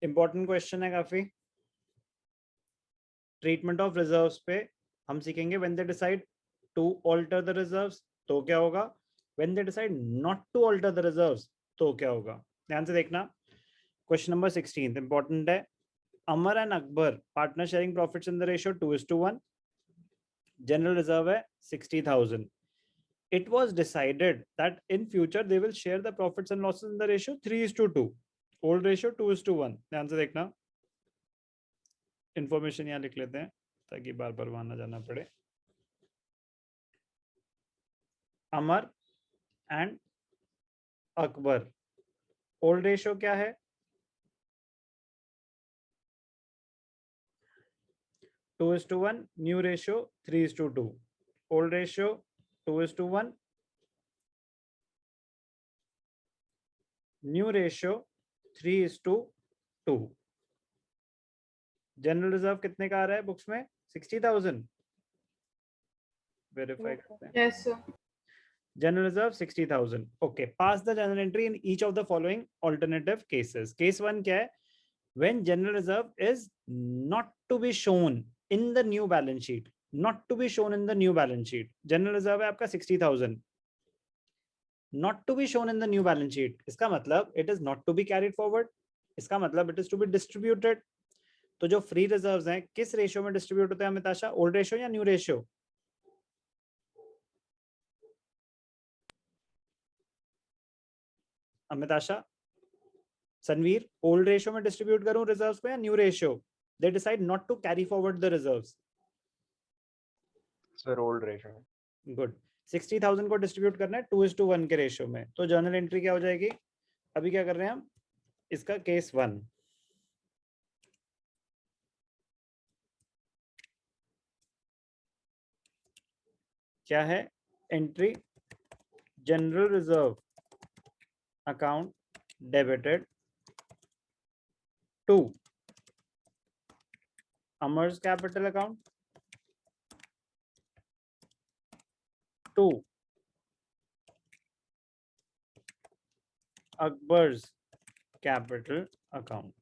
Important question है काफी। Treatment of reserves पे हम सीखेंगे when they decide to alter the reserves तो क्या होगा, when they decide not to alter the reserves तो क्या होगा। ध्यान से देखना। क्वेश्चन नंबर 16 इंपॉर्टेंट है। Amar and Akbar partner sharing profits in the ratio 2:1। General reserve है 60,000। It was decided that in future they will share the profits and losses in the ratio 3:2, old ratio 2:1। ध्यान से देखना, इंफॉर्मेशन यहाँ लिख लेते हैं ताकि बार बार वहां ना जाना पड़े। अमर एंड अकबर, ओल्ड रेशियो क्या है 2:1, new ratio 3:2। Old ratio 2:1, new ratio 3:2। General reserve कितने का आ रहा है बुक्स में 60,000। वेरीफाई करते हैं। Yes, sir. General reserve 60,000. Okay. Pass the journal entry in each of the following alternative cases. Case 1 क्या है? When general reserve is not to be shown in the new balance sheet. Not to be shown in the new balance sheet. General reserve है आपका 60,000. Not to be shown in the new balance sheet. इसका मतलब it is not to be carried forward. इसका मतलब it is to be distributed. तो जो free reserves हैं किस रेशियो में डिस्ट्रीब्यूट होते हैं अमिताशा, ओल्ड रेशियो या new ratio? Amitasha, Sanveer, old ratio में डिस्ट्रीब्यूट करूं रिजर्व्स को या new ratio? They decide not to carry forward the reserves. Sir old ratio. Good. 60,000 को डिस्ट्रीब्यूट करना है 2:1 के रेशियो में, तो जर्नल एंट्री क्या हो जाएगी? अभी क्या कर रहे हैं हम, इसका केस 1। क्या है entry? General reserve account debited to Amar's capital account to Akbar's capital account.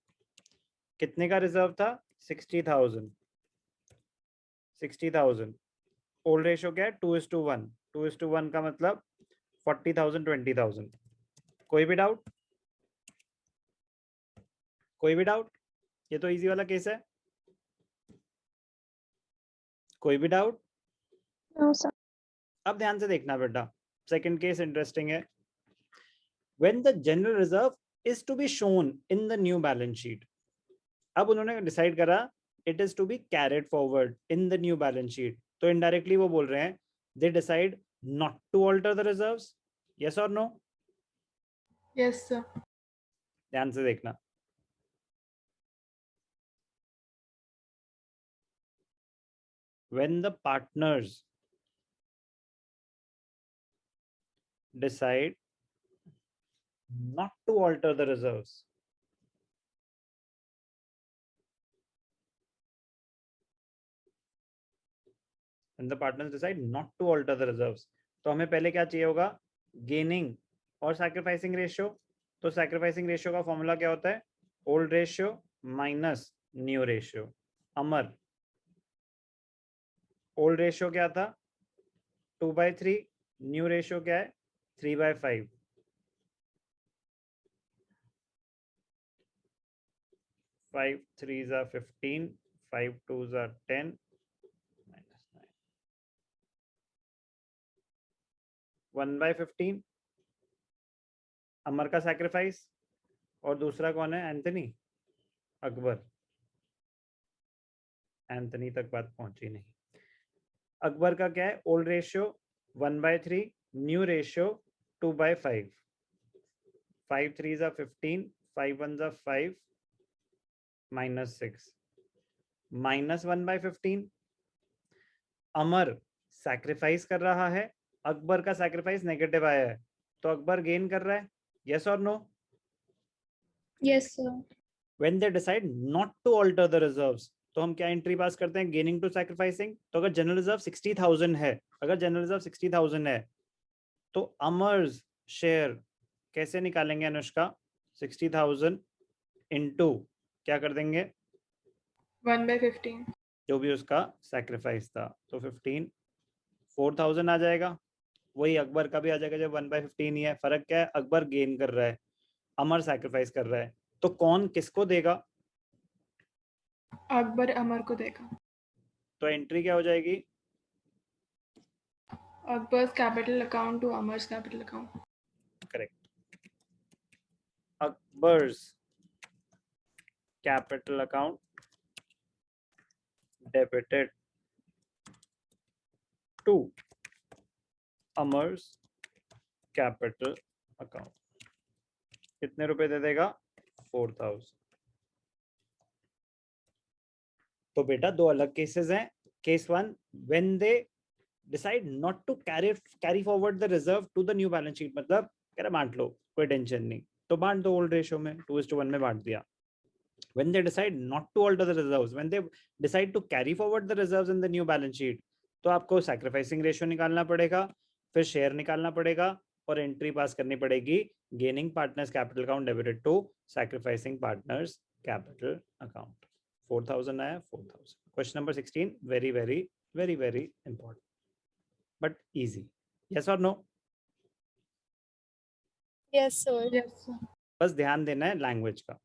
कितने का रिजर्व था? 60,000। 60,000। ओल्ड रेशियो क्या है 2:1। 2:1 का मतलब 40,000 20,000। कोई भी डाउट? कोई भी डाउट? ये तो इजी वाला केस है। कोई भी डाउट? No, sir. अब ध्यान से देखना बेटा, सेकंड केस इंटरेस्टिंग है। When the general reserve is to be shown in the new balance sheet. अब उन्होंने डिसाइड करा it is to be carried forward in the new balance sheet, तो इनडायरेक्टली वो बोल रहे हैं they decide not to alter the reserves. Yes और no? Yes, sir. ध्यान से देखना। When the partners decide not to alter the reserves, when the partners decide not to alter the reserves, तो हमें पहले क्या चाहिए होगा? गेनिंग और सैक्रिफाइसिंग रेशियो। तो सैक्रिफाइसिंग रेशियो का फॉर्मूला क्या होता है? Old ratio minus new ratio. Amar, old ratio क्या था? 2/3। न्यू रेशियो क्या है? 3/5। 5 3s are 15, 5 2s are 10, minus 9, 1/15। अमर का सैक्रिफाइस, और दूसरा कौन है? एंथनी, अकबर। एंथनी तक बात पहुंची नहीं। अकबर का क्या है? Old ratio 1/3, new ratio 2/5। 5 3s are 15, 5 1s are 5, minus 6, minus 1/15। Amar sacrifice कर रहा है, अकबर का सैक्रिफाइस नेगेटिव आया है, तो अकबर गेन कर रहा है। यस और no? Yes, sir. When they decide not to alter the reserves, तो हम क्या एंट्री पास करते हैं, गेनिंग टू सैक्रिफाइसिंग। तो अगर जनरल रिजर्व 60,000 है, अगर जनरल रिजर्व 60,000 है, तो अमर्स शेयर कैसे निकालेंगे अनुष्का, 60,000 इंटू क्या कर देंगे, 1/15. जो भी उसका सैक्रिफाइस था, तो 15, 4,000 आ जाएगा। वही अकबर का भी आ जाएगा, जब 1/15 ही है। फर्क क्या है, अकबर गेन कर रहा है, अमर सैक्रिफाइस कर रहा है, तो कौन किसको देगा, अकबर अमर को देगा. तो एंट्री क्या हो जाएगी, Akbar's capital account to Amar's capital account. Correct, Akbar's capital account debited to Amar's capital account, कितने रुपए दे देगा, 4,000। तो बेटा दो अलग केसेस हैं। Case one, when they decide not to carry forward the reserve to the new balance sheet, मतलब कह रहा बांट लो, कोई टेंशन नहीं, तो बांट दो ओल्ड रेशियो में, 2:1 में बांट दिया। When they decide not to alter the reserves, when they decide to carry forward the reserves in the new balance sheet, तो आपको सैक्रिफाइसिंग रेशियो निकालना पड़ेगा, फिर शेयर निकालना पड़ेगा, और एंट्री पास करनी पड़ेगी, gaining partners capital account debited to sacrificing partners capital account. 4,000 आया, 4,000। Question number 16, very very very very important but easy. Yes और no? Yes, sir. Yes, sir. बस ध्यान देना है लैंग्वेज का।